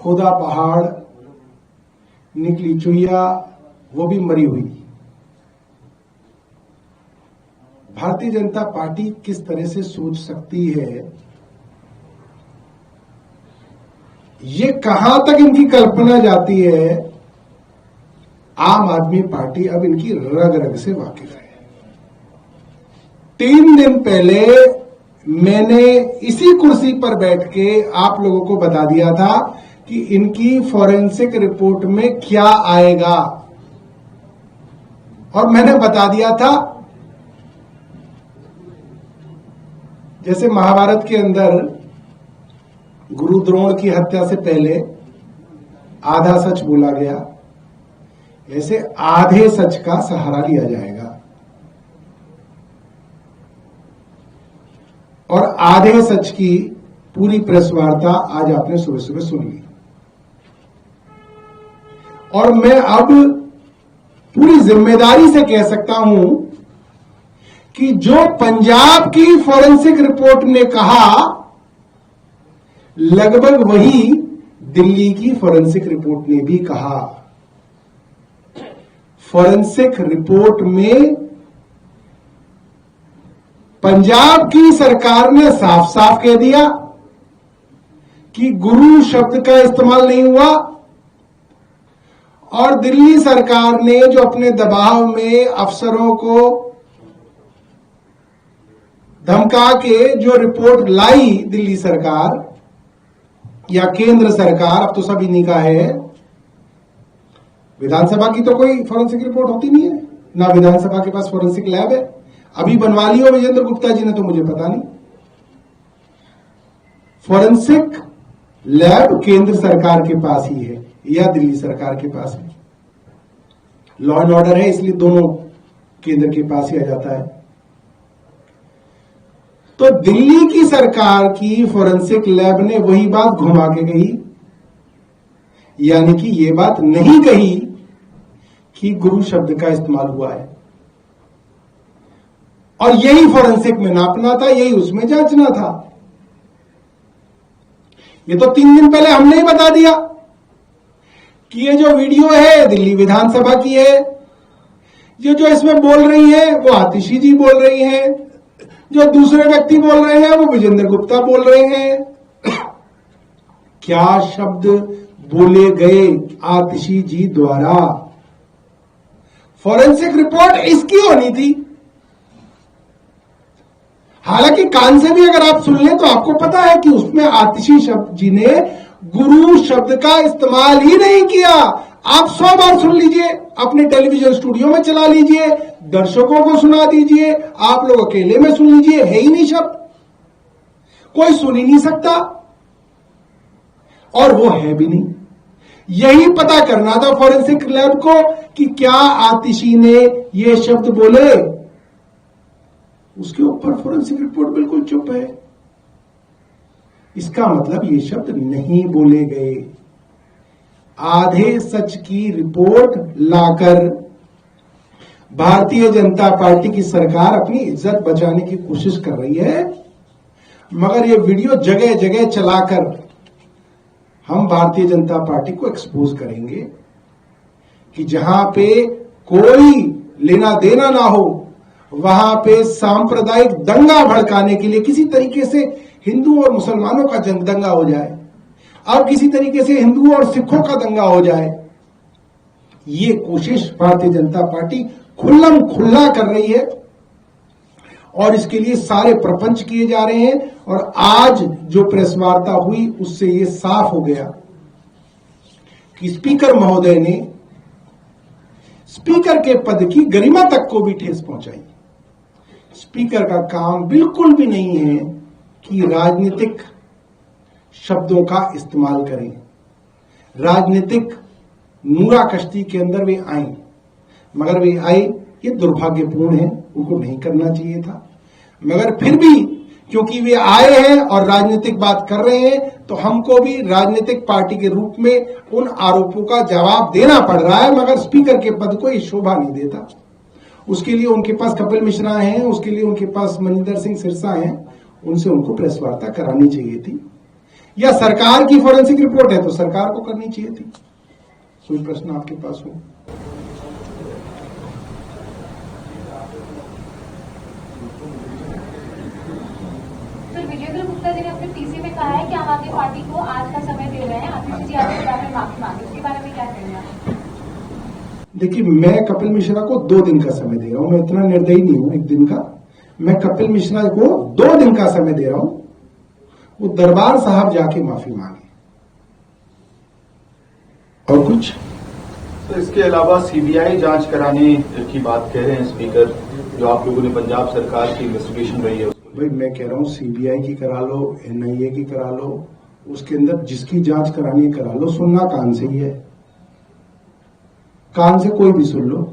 खोदा पहाड़, निकली चुईया, वो भी मरी हुई। भारतीय जनता पार्टी किस तरह से सोच सकती है, ये कहां तक इनकी कल्पना जाती है, आम आदमी पार्टी अब इनकी रग रग से वाकिफ है। 3 दिन पहले मैंने इसी कुर्सी पर बैठ के आप लोगों को बता दिया था कि इनकी फॉरेंसिक रिपोर्ट में क्या आएगा, और मैंने बता दिया था जैसे महाभारत के अंदर गुरु द्रोण की हत्या से पहले आधा सच बोला गया, ऐसे आधे सच का सहारा लिया जाएगा और आधे सच की पूरी प्रेस वार्ता आज आपने सुबह सुबह सुन ली। और मैं अब पूरी जिम्मेदारी से कह सकता हूं कि जो पंजाब की फॉरेंसिक रिपोर्ट ने कहा, लगभग वही दिल्ली की फॉरेंसिक रिपोर्ट ने भी कहा। फॉरेंसिक रिपोर्ट में पंजाब की सरकार ने साफ साफ कह दिया कि गुरु शब्द का इस्तेमाल नहीं हुआ, और दिल्ली सरकार ने जो अपने दबाव में अफसरों को धमका के जो रिपोर्ट लाई, दिल्ली सरकार या केंद्र सरकार, अब तो सब इन्हीं का है, विधानसभा की तो कोई फॉरेंसिक रिपोर्ट होती नहीं है, ना विधानसभा के पास फॉरेंसिक लैब है। अभी बनवा ली हो विजेंद्र गुप्ता जी ने, तो मुझे पता नहीं। फॉरेंसिक लैब केंद्र सरकार के पास ही है या दिल्ली सरकार के पास है। लॉ एंड ऑर्डर है, इसलिए दोनों केंद्र के पास ही आ जाता है। तो दिल्ली की सरकार की फॉरेंसिक लैब ने वही बात घुमा के कही, यानी कि यह बात नहीं कही कि गुरु शब्द का इस्तेमाल हुआ है, और यही फॉरेंसिक में नापना था, यही उसमें जांचना था। ये तो 3 दिन पहले हमने ही बता दिया कि ये जो वीडियो है दिल्ली विधानसभा की है, ये जो इसमें बोल रही है वो आतिशी जी बोल रही हैं, जो दूसरे व्यक्ति बोल रहे हैं वो विजेंद्र गुप्ता बोल रहे हैं। क्या शब्द बोले गए आतिशी जी द्वारा? फॉरेंसिक रिपोर्ट इसकी होनी थी। हालांकि कान से भी अगर आप सुन लें तो आपको पता है कि उसमें आतिशी शब्द जी ने गुरु शब्द का इस्तेमाल ही नहीं किया। आप 100 बार सुन लीजिए, अपने टेलीविजन स्टूडियो में चला लीजिए, दर्शकों को सुना दीजिए, आप लोग अकेले में सुन लीजिए, है ही नहीं शब्द, कोई सुन ही नहीं सकता, और वो है भी नहीं। यही पता करना था फॉरेंसिक लैब को कि क्या आतिशी ने ये शब्द बोले। उसके ऊपर फॉरेंसिक रिपोर्ट बिल्कुल चुप है। इसका मतलब ये शब्द नहीं बोले गए। आधे सच की रिपोर्ट लाकर भारतीय जनता पार्टी की सरकार अपनी इज्जत बचाने की कोशिश कर रही है, मगर ये वीडियो जगह जगह चलाकर हम भारतीय जनता पार्टी को एक्सपोज करेंगे कि जहां पे कोई लेना देना ना हो, वहां पे सांप्रदायिक दंगा भड़काने के लिए किसी तरीके से हिंदू और मुसलमानों का दंगा हो जाए, अब किसी तरीके से हिंदू और सिखों का दंगा हो जाए, ये कोशिश भारतीय जनता पार्टी खुल्लम खुल्ला कर रही है, और इसके लिए सारे प्रपंच किए जा रहे हैं। और आज जो प्रेस वार्ता हुई उससे ये साफ हो गया कि स्पीकर महोदय ने स्पीकर के पद की गरिमा तक को भी ठेस पहुंचाई। स्पीकर का काम बिल्कुल भी नहीं है कि राजनीतिक शब्दों का इस्तेमाल करें, राजनीतिक नूरा कश्ती के अंदर वे आए, मगर वे आए, ये दुर्भाग्यपूर्ण है, उनको नहीं करना चाहिए था। मगर फिर भी क्योंकि वे आए हैं और राजनीतिक बात कर रहे हैं, तो हमको भी राजनीतिक पार्टी के रूप में उन आरोपों का जवाब देना पड़ रहा है, मगर स्पीकर के पद को ये शोभा नहीं देता। उसके लिए उनके पास कपिल मिश्रा हैं, उसके लिए उनके पास मनिंदर सिंह सिरसा हैं, उनसे उनको प्रेस वार्ता करानी चाहिए थी। या सरकार की फॉरेंसिक रिपोर्ट है तो सरकार को करनी चाहिए थी। कोई प्रश्न आपके पास हो? विजेंद्र गुप्ता जी ने अपने पीसी में कहा है कि आम आदमी पार्टी को आज का समय दे रहे हैं, आतिशी जी आपके बारे में माफी मांगे, उसके बारे में क्या कहेंगे? देखिए, मैं कपिल मिश्रा को 2 दिन का समय दे रहा हूं। मैं इतना निर्दयी नहीं हूं 1 दिन का। मैं कपिल मिश्रा को 2 दिन का समय दे रहा हूं। वो दरबार साहब जाके माफी मांगे। और कुछ? तो इसके अलावा सीबीआई जांच कराने की बात कह रहे हैं स्पीकर, जो आप लोगों ने पंजाब सरकार की इन्वेस्टिगेशन रही है। भाई मैं कह रहा हूं सीबीआई की करा लो, एनआईए की करा लो, उसके अंदर जिसकी जांच करानी है करा लो। सुनना कान से ही है, कान से कोई भी सुन लो।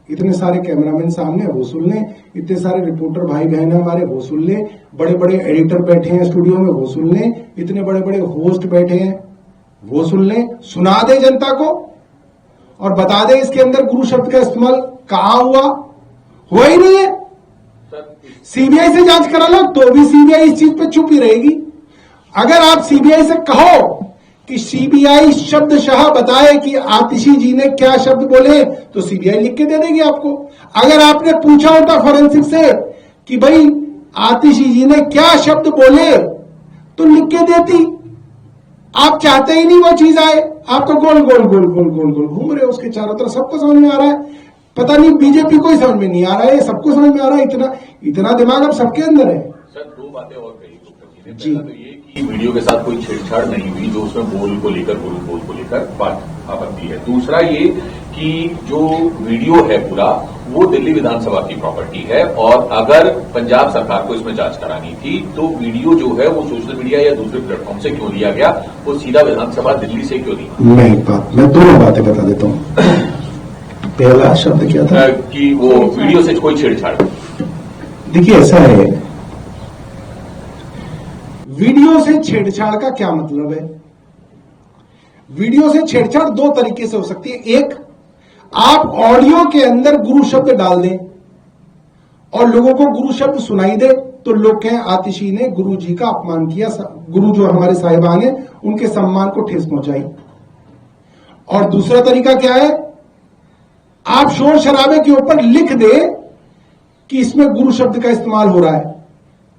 इतने सारे कैमरामैन सामने वो सुन ले, इतने सारे रिपोर्टर भाई बहन हमारे वो सुन ले, बड़े बड़े एडिटर बैठे हैं स्टूडियो में वो सुन ले, इतने बड़े बड़े होस्ट बैठे हैं वो सुन ले। सुना दे जनता को और बता दे इसके अंदर गुरु शब्द का इस्तेमाल कहां हुआ ही नहीं है। सीबीआई से जांच करा लो तो भी सीबीआई इस चीज पे चुप ही रहेगी। अगर आप सीबीआई से कहो कि सीबीआई शब्दशः बताए कि आतिशी जी ने क्या शब्द बोले तो सीबीआई लिख के दे देगी आपको। अगर आपने पूछा होता फॉरेंसिक से कि भाई आतिशी जी ने क्या शब्द बोले तो लिख के देती। आप चाहते ही नहीं वो चीज आए, आप तो गोल गोल गोल गोल गोल गोल घूम रहे हो उसके चारों तरफ। सबको समझ में आ रहा है, पता नहीं बीजेपी को ही समझ में नहीं आ रहा है, सबको समझ में आ रहा है। इतना दिमाग अब सबके अंदर है। सर 2 बातें और कही गुप्ता जी जी। ने। पहला तो ये कि वीडियो के साथ कोई छेड़छाड़ नहीं हुई जो उसमें बोल को लेकर, गुरु बोल को लेकर बात आपत्ति है। दूसरा ये कि जो वीडियो है पूरा वो दिल्ली विधानसभा की प्रॉपर्टी है और अगर पंजाब सरकार को इसमें जांच करानी थी तो वीडियो जो है वो सोशल मीडिया या दूसरे प्लेटफॉर्म से क्यों लिया गया, वो सीधा विधानसभा दिल्ली से क्यों नहीं? मैं दोनों बातें बता देता हूं। पहला शब्द क्या था? कि वो वीडियो से कोई छेड़छाड़। देखिए ऐसा है, वीडियो से छेड़छाड़ का क्या मतलब है? वीडियो से छेड़छाड़ 2 तरीके से हो सकती है। एक, आप ऑडियो के अंदर गुरु शब्द डाल दें और लोगों को गुरु शब्द सुनाई दे तो लोग कहें आतिशी ने गुरु जी का अपमान किया, गुरु जो हमारे साहिबान है उनके सम्मान को ठेस पहुंचाई। और दूसरा तरीका क्या है, आप शोर शराबे के ऊपर लिख दे कि इसमें गुरु शब्द का इस्तेमाल हो रहा है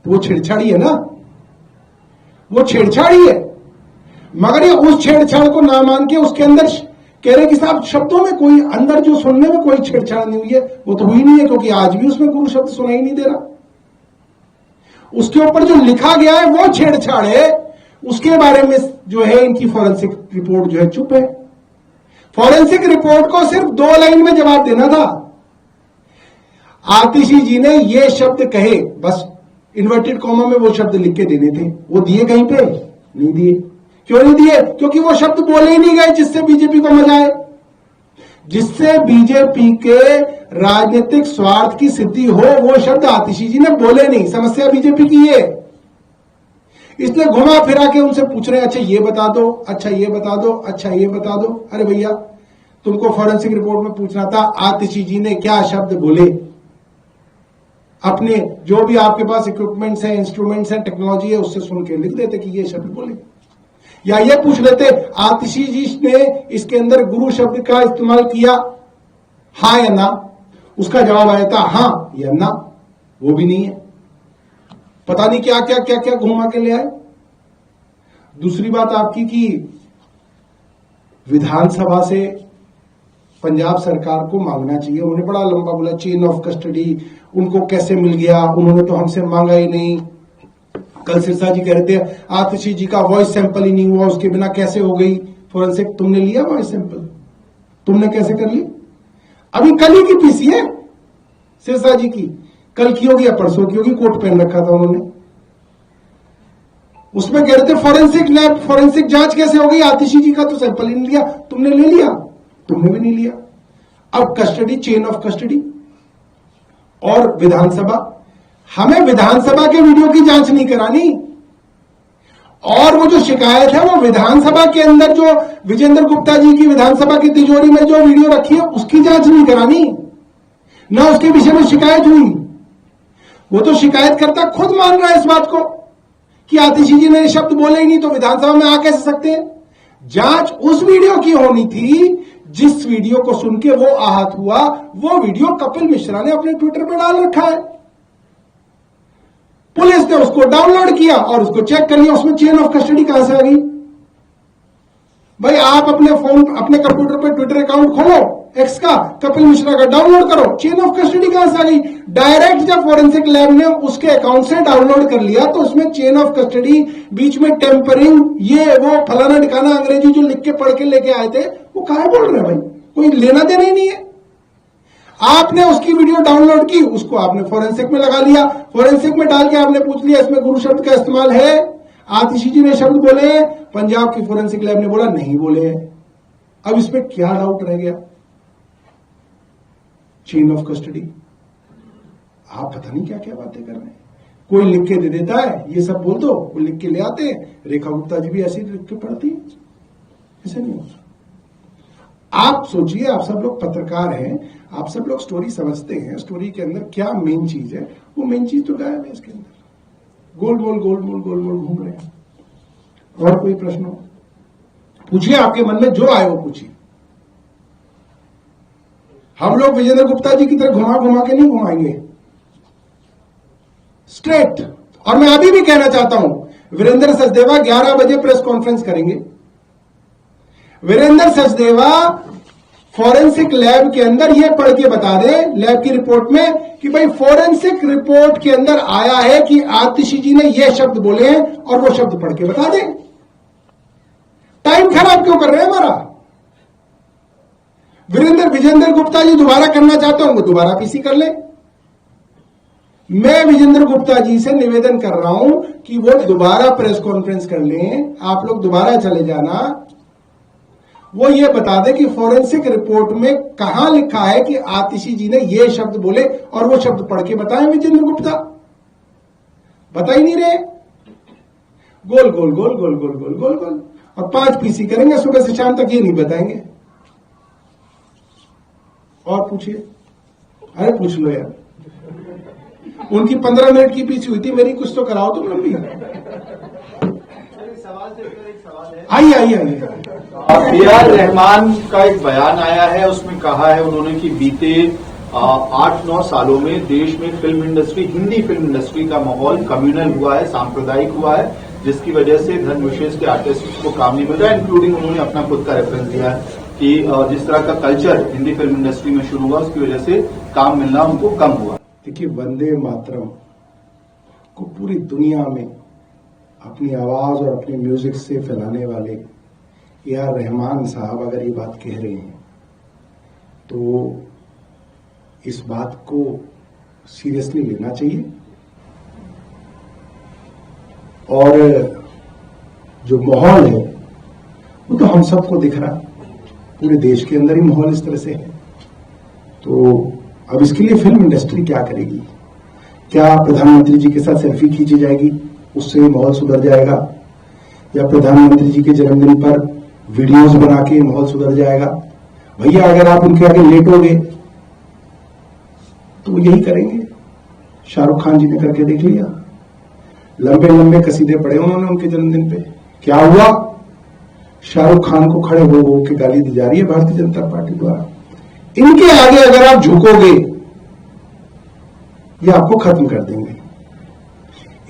तो वो छेड़छाड़ी है ना, वो छेड़छाड़ी है। मगर ये उस छेड़छाड़ को ना मान के उसके अंदर कह रहे कि साहब शब्दों में कोई अंदर जो सुनने में कोई छेड़छाड़ नहीं हुई है, वो तो हुई नहीं है क्योंकि आज भी उसमें गुरु शब्द सुनाई नहीं दे रहा। उसके ऊपर जो लिखा गया है वो छेड़छाड़ है, उसके बारे में जो है इनकी फॉरेंसिक रिपोर्ट जो है चुप है। फॉरेंसिक रिपोर्ट को सिर्फ 2 लाइन में जवाब देना था, आतिशी जी ने ये शब्द कहे, बस इन्वर्टेड कॉमा में वो शब्द लिख के देने थे। वो दिए कहीं पे? नहीं दिए। क्यों नहीं दिए? क्योंकि वो शब्द बोले ही नहीं गए जिससे बीजेपी को मजा आए, जिससे बीजेपी के राजनीतिक स्वार्थ की सिद्धि हो। वो शब्द आतिशी जी ने बोले नहीं। समस्या बीजेपी की है, इसलिए घुमा फिरा के उनसे पूछ रहे हैं अच्छा ये बता दो, अच्छा ये बता दो, अच्छा ये बता दो। अरे भैया, तुमको फॉरेंसिक रिपोर्ट में पूछना था आतिशी जी ने क्या शब्द बोले। अपने जो भी आपके पास इक्विपमेंट्स हैं, इंस्ट्रूमेंट्स हैं, टेक्नोलॉजी है, उससे सुन के लिख देते कि ये शब्द बोले। या ये पूछ लेते आतिशी जी ने इसके अंदर गुरु शब्द का इस्तेमाल किया, हां या ना। उसका जवाब आया था हां या ना, वो भी नहीं है। पता नहीं क्या क्या क्या क्या घुमा के ले आए। दूसरी बात आपकी कि विधानसभा से पंजाब सरकार को मांगना चाहिए। उन्होंने बड़ा लंबा बोला चेन ऑफ कस्टडी, उनको कैसे मिल गया, उन्होंने तो हमसे मांगा ही नहीं। कल सिरसा जी कह रहे थे आतिशी जी का वॉइस सैंपल ही नहीं हुआ, उसके बिना कैसे हो गई फॉरेंसिक। तुमने लिया वॉइस सैंपल? तुमने कैसे कर ली? अभी कल ही की पीसी है सिरसा जी की, कल की होगी या परसों की होगी, कोट पहन रखा था उन्होंने। उसमें कह रहे थे फॉरेंसिक लैब, फॉरेंसिक जांच कैसे हो गई, आतिशी जी का तो सैंपल ही नहीं लिया। तुमने ले लिया? तुमने भी नहीं लिया। अब कस्टडी, चेन ऑफ कस्टडी और विधानसभा। हमें विधानसभा के वीडियो की जांच नहीं करानी, और वो जो शिकायत है वो विधानसभा के अंदर जो विजेंद्र गुप्ता जी की विधानसभा की तिजोरी में जो वीडियो रखी है उसकी जांच नहीं करानी, ना उसके विषय में शिकायत हुई। वो तो शिकायतकर्ता खुद मान रहा है इस बात को कि आतिशी जी ने ये शब्द बोले ही नहीं तो विधानसभा में आ कैसे सकते हैं? जांच उस वीडियो की होनी थी जिस वीडियो को सुन के वो आहत हुआ। वो वीडियो कपिल मिश्रा ने अपने ट्विटर पर डाल रखा है, पुलिस ने उसको डाउनलोड किया और उसको चेक कर लिया, उसमें चेन ऑफ कस्टडी कहां से आ गई? भाई आप अपने फोन, अपने कंप्यूटर पे ट्विटर अकाउंट खोलो एक्स का, कपिल मिश्रा का डाउनलोड करो, चेन ऑफ कस्टडी कहां से आ गई? डायरेक्ट जब फोरेंसिक लैब ने उसके अकाउंट से डाउनलोड कर लिया तो उसमें चेन ऑफ कस्टडी, बीच में टेम्परिंग, ये वो फलाना ठिकाना अंग्रेजी जो लिख के पढ़ के लेके आए थे वो काहे बोल रहे हैं भाई? कोई लेना देना ही नहीं है। आपने उसकी वीडियो डाउनलोड की, उसको आपने फोरेंसिक में लगा लिया, फोरेंसिक में डाल के आपने पूछ लिया इसमें गुरु शब्द का इस्तेमाल है? आतिशी जी ने शब्द बोले, पंजाब की फोरेंसिक लैब ने बोला नहीं बोले। अब इसमें क्या डाउट रह गया? चेन ऑफ कस्टडी, आप पता नहीं क्या क्या बातें कर रहे हैं। कोई लिख के दे देता है, ये सब बोल दो, वो लिख के ले आते हैं। रेखा गुप्ता जी भी ऐसे ही लिख के पढ़ती है, ऐसे नहीं होता। आप सोचिए, आप सब लोग पत्रकार हैं, आप सब लोग स्टोरी समझते हैं, स्टोरी के अंदर क्या मेन चीज है, वो मेन चीज तो गायब है इसके अंदर। गोल गोल गोल गोल गोल गोल घूम रहे हैं। और कोई प्रश्न हो पूछिए, आपके मन में जो आए वो पूछिए। हम लोग विजेंद्र गुप्ता जी की तरह घुमा घुमा के नहीं घुमाएंगे, स्ट्रेट। और मैं अभी भी कहना चाहता हूं, वीरेंद्र सचदेवा 11 बजे प्रेस कॉन्फ्रेंस करेंगे। वीरेंद्र सचदेवा फॉरेंसिक लैब के अंदर यह पढ़ के बता दे, लैब की रिपोर्ट में, कि भाई फॉरेंसिक रिपोर्ट के अंदर आया है कि आतिशी जी ने यह शब्द बोले हैं, और वो शब्द पढ़ के बता दे। टाइम खराब क्यों कर रहे हैं हमारा? विजेंद्र गुप्ता जी दोबारा करना चाहते हो, वो दोबारा पीसी कर ले। मैं विजेंद्र गुप्ता जी से निवेदन कर रहा हूं कि वो दोबारा प्रेस कॉन्फ्रेंस कर लें, आप लोग दोबारा चले जाना। वो ये बता दे कि फॉरेंसिक रिपोर्ट में कहां लिखा है कि आतिशी जी ने ये शब्द बोले, और वो शब्द पढ़ के बताएं विजेंद्र गुप्ता। बता ही नहीं रहे, गोल गोल गोल गोल गोल गोल गोल गोल। और 5 पीसी करेंगे सुबह से शाम तक, ये नहीं बताएंगे। और पूछिए, अरे पूछ लो यार, उनकी 15 मिनट की पीछी हुई थी, मेरी कुछ तो कराओ तुम लंबी। आइए आइए आइए। AR रहमान का एक बयान आया है, उसमें कहा है उन्होंने कि बीते 8-9 सालों में देश में film industry, Hindi film industry का माहौल कम्युनल हुआ है, सांप्रदायिक हुआ है, जिसकी वजह से धर्म विशेष के आर्टिस्ट को काम नहीं मिल रहा है। इंक्लूडिंग उन्होंने अपना खुद का रेफरेंस दिया है कि जिस तरह का कल्चर हिंदी फिल्म इंडस्ट्री में शुरू हुआ, उसकी वजह से काम मिलना उनको कम हुआ। देखिए, वंदे मातरम को पूरी दुनिया में अपनी आवाज और अपने म्यूजिक से फैलाने वाले AR रहमान साहब अगर ये बात कह रहे हैं तो इस बात को सीरियसली लेना चाहिए। और जो माहौल है वो तो हम सबको दिख रहा, पूरे देश के अंदर ही माहौल इस तरह से है। तो अब इसके लिए फिल्म इंडस्ट्री क्या करेगी? क्या प्रधानमंत्री जी के साथ सेल्फी खींची जाएगी, उससे माहौल सुधर जाएगा? या प्रधानमंत्री जी के जन्मदिन पर वीडियोस बना के माहौल सुधर जाएगा? भैया अगर आप उनके आगे लेटोगे तो वो यही करेंगे। शाहरुख खान जी ने करके देख लिया, लंबे लंबे कसीदे पढ़े उन्होंने उनके जन्मदिन पे। क्या हुआ? शाहरुख खान को खड़े हो के गाली दी जा रही है भारतीय जनता पार्टी द्वारा। इनके आगे अगर आप झुकोगे ये आपको खत्म कर देंगे।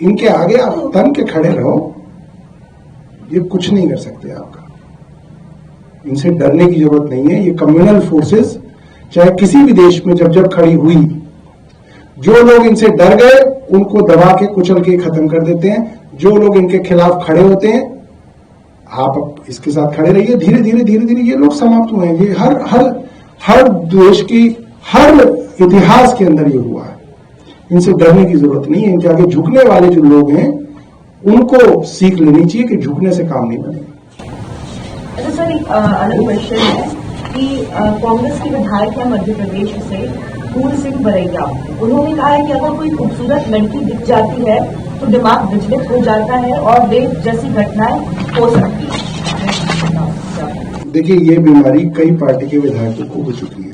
इनके आगे आप तन के खड़े रहो, ये कुछ नहीं कर सकते आपका। इनसे डरने की जरूरत नहीं है। ये कम्युनल फोर्सेस चाहे किसी भी देश में जब खड़ी हुई, जो लोग इनसे डर गए उनको दबा के कुचल के खत्म कर देते हैं। जो लोग इनके खिलाफ खड़े होते हैं, आप इसके साथ खड़े रहिए। धीरे धीरे धीरे धीरे ये लोग समाप्त हुए हैं। ये हर देश की हर इतिहास के अंदर ये हुआ है। इनसे डरने की जरूरत नहीं है। इनके आगे झुकने वाले जो लोग हैं उनको सीख लेनी चाहिए कि झुकने से काम नहीं बनेगा। अच्छा सर, एक अलग क्वेश्चन है कि कांग्रेस के विधायक है मध्य प्रदेश से फूल सिंह बरैया, उन्होंने कहा है कि अगर कोई खूबसूरत लड़की दिख जाती है तो दिमाग विचलित हो जाता है और रेप जैसी घटनाएं हो सकती है। देखिए, ये बीमारी कई पार्टी के विधायकों को हो चुकी है।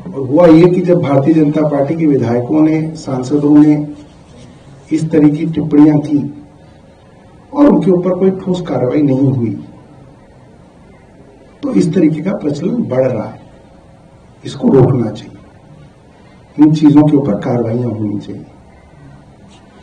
और हुआ ये कि जब भारतीय जनता पार्टी के विधायकों ने, सांसदों ने इस तरह की टिप्पणियां की और उनके ऊपर कोई ठोस कार्रवाई नहीं हुई, तो इस तरीके का प्रचलन बढ़ रहा है। इसको रोकना चाहिए, इन चीजों के ऊपर कार्रवाइयां होनी चाहिए।